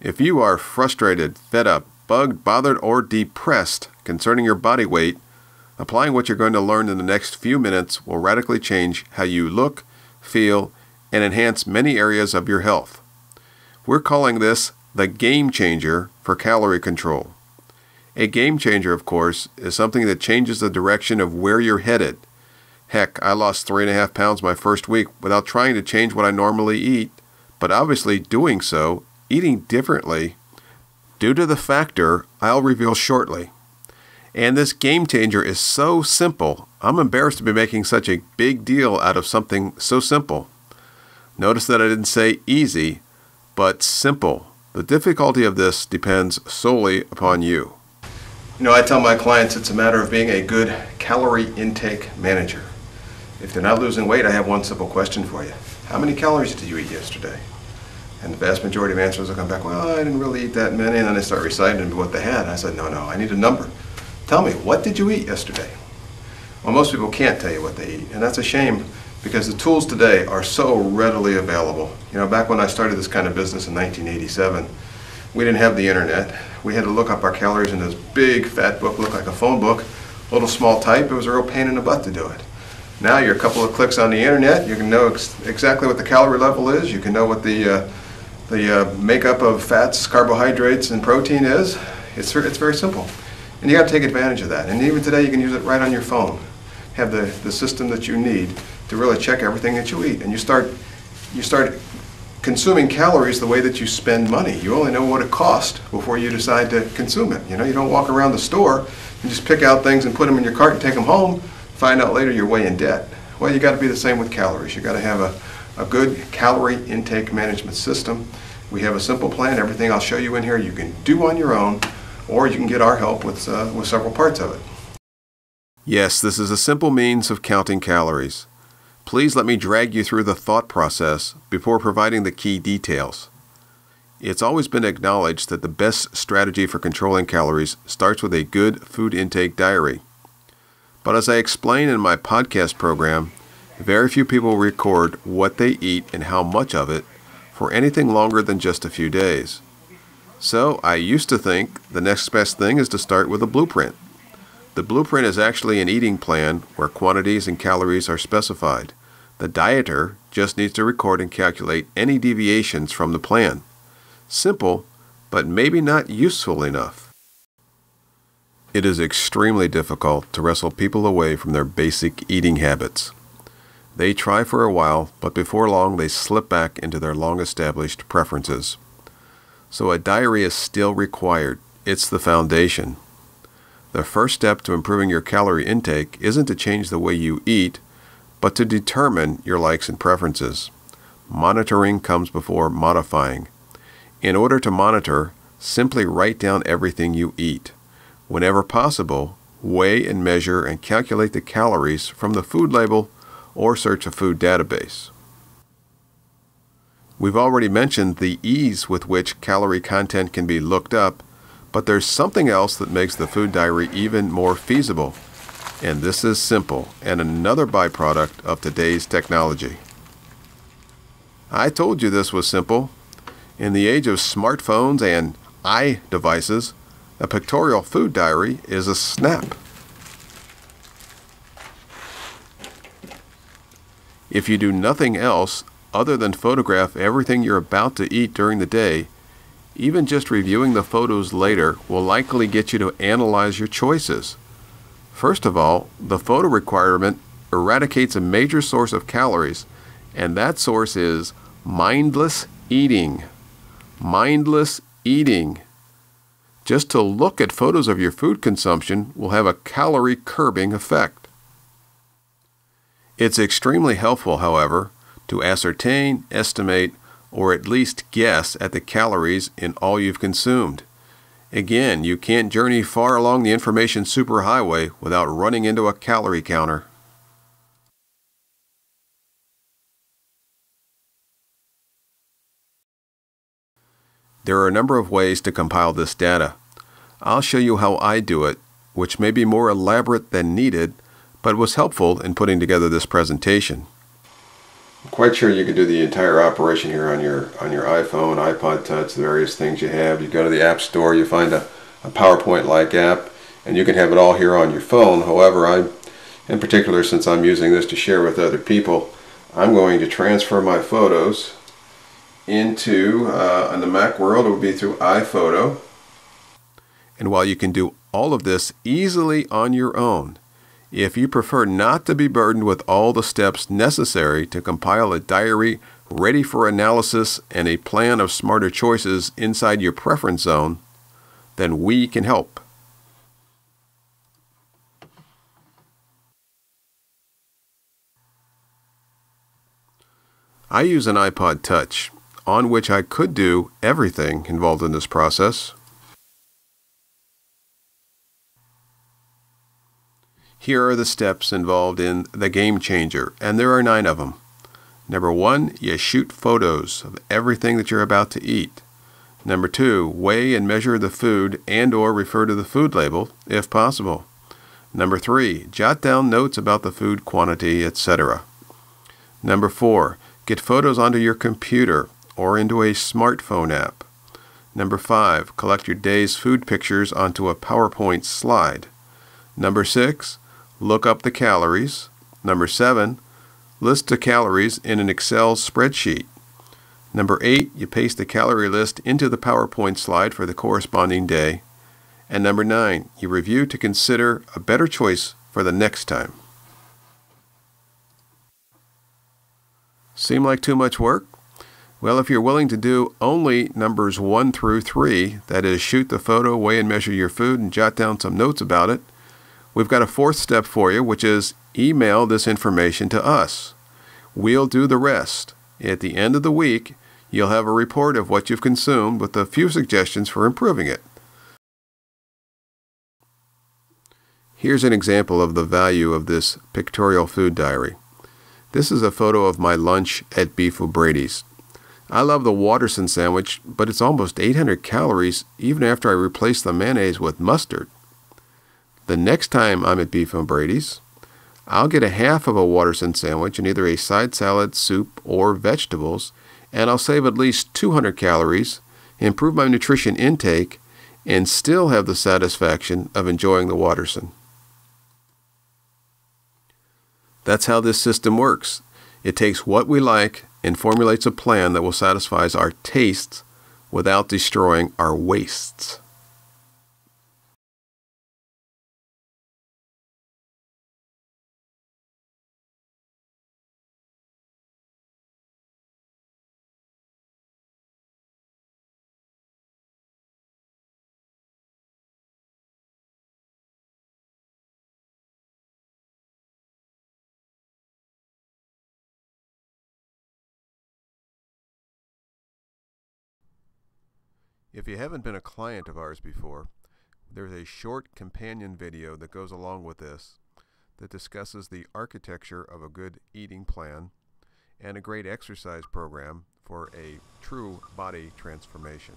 If you are frustrated, fed up, bugged, bothered, or depressed concerning your body weight, applying what you're going to learn in the next few minutes will radically change how you look, feel, and enhance many areas of your health. We're calling this the game changer for calorie control. A game changer, of course, is something that changes the direction of where you're headed. Heck, I lost 3.5 pounds my first week without trying to change what I normally eat, but obviously doing so, eating differently, due to the factor I'll reveal shortly. And this game changer is so simple, I'm embarrassed to be making such a big deal out of something so simple. Notice that I didn't say easy, but simple. The difficulty of this depends solely upon you. You know, I tell my clients it's a matter of being a good calorie intake manager. If they're not losing weight, I have one simple question for you. How many calories did you eat yesterday? And the vast majority of answers will come back, well, I didn't really eat that many, and then they start reciting what they had. I said, no, I need a number. Tell me, what did you eat yesterday? Well, most people can't tell you what they eat, and that's a shame because the tools today are so readily available. You know, back when I started this kind of business in 1987, we didn't have the internet. We had to look up our calories in this big fat book, looked like a phone book, little small type. It was a real pain in the butt to do it. Now you're a couple of clicks on the internet, you can know exactly what the calorie level is, you can know what the makeup of fats, carbohydrates, and protein is. It's very simple. And you got to take advantage of that. And even today you can use it right on your phone. Have the system that you need to really check everything that you eat. And you start consuming calories the way that you spend money. You only know what it costs before you decide to consume it. You know, you don't walk around the store and just pick out things and put them in your cart and take them home, find out later you're way in debt. Well, you got to be the same with calories. You got to have a good calorie intake management system. We have a simple plan. Everything I'll show you in here you can do on your own, or you can get our help with several parts of it. Yes, this is a simple means of counting calories. Please let me drag you through the thought process before providing the key details. It's always been acknowledged that the best strategy for controlling calories starts with a good food intake diary. But as I explain in my podcast program, very few people record what they eat and how much of it for anything longer than just a few days. So I used to think the next best thing is to start with a blueprint. The blueprint is actually an eating plan where quantities and calories are specified. The dieter just needs to record and calculate any deviations from the plan. Simple, but maybe not useful enough. It is extremely difficult to wrestle people away from their basic eating habits. They try for a while, but before long they slip back into their long-established preferences. So a diary is still required. It's the foundation. The first step to improving your calorie intake isn't to change the way you eat, but to determine your likes and preferences. Monitoring comes before modifying. In order to monitor, simply write down everything you eat. Whenever possible, weigh and measure and calculate the calories from the food label or search a food database. We've already mentioned the ease with which calorie content can be looked up, but there's something else that makes the food diary even more feasible, and this is simple and another byproduct of today's technology. I told you this was simple. In the age of smartphones and devices, a pictorial food diary is a snap. If you do nothing else other than photograph everything you're about to eat during the day, even just reviewing the photos later will likely get you to analyze your choices. First of all, the photo requirement eradicates a major source of calories, and that source is mindless eating. Mindless eating. Just to look at photos of your food consumption will have a calorie curbing effect. It's extremely helpful, however, to ascertain, estimate, or at least guess at the calories in all you've consumed. Again, you can't journey far along the information superhighway without running into a calorie counter. There are a number of ways to compile this data. I'll show you how I do it, which may be more elaborate than needed, but was helpful in putting together this presentation. I'm quite sure you could do the entire operation here on your iPhone, iPod Touch, the various things you have. You go to the App Store, you find a PowerPoint-like app, and you can have it all here on your phone. However, in particular, since I'm using this to share with other people, I'm going to transfer my photos into, in the Mac world, it would be through iPhoto. And while you can do all of this easily on your own, if you prefer not to be burdened with all the steps necessary to compile a diary ready for analysis and a plan of smarter choices inside your preference zone, then we can help. I use an iPod Touch, on which I could do everything involved in this process. Here are the steps involved in the Game Changer, and there are 9 of them. Number 1, you shoot photos of everything that you're about to eat. Number 2, weigh and measure the food and/or refer to the food label, if possible. Number 3, jot down notes about the food quantity, etc. Number 4, get photos onto your computer or into a smartphone app. Number 5, collect your day's food pictures onto a PowerPoint slide. Number 6, look up the calories. Number 7, list the calories in an Excel spreadsheet. Number 8, you paste the calorie list into the PowerPoint slide for the corresponding day. And number 9, you review to consider a better choice for the next time. Seem like too much work? Well, if you're willing to do only numbers 1 through 3, that is, shoot the photo, weigh and measure your food, and jot down some notes about it, we've got a 4th step for you, which is email this information to us. We'll do the rest. At the end of the week, you'll have a report of what you've consumed with a few suggestions for improving it. Here's an example of the value of this pictorial food diary. This is a photo of my lunch at Beef O'Brady's. I love the Watterson sandwich, but it's almost 800 calories even after I replace the mayonnaise with mustard. The next time I'm at Beef O'Brady's, I'll get a half of a Watterson sandwich and either a side salad, soup, or vegetables, and I'll save at least 200 calories, improve my nutrition intake, and still have the satisfaction of enjoying the Watterson. That's how this system works. It takes what we like and formulates a plan that will satisfy our tastes without destroying our wastes. If you haven't been a client of ours before, there's a short companion video that goes along with this that discusses the architecture of a good eating plan and a great exercise program for a true body transformation.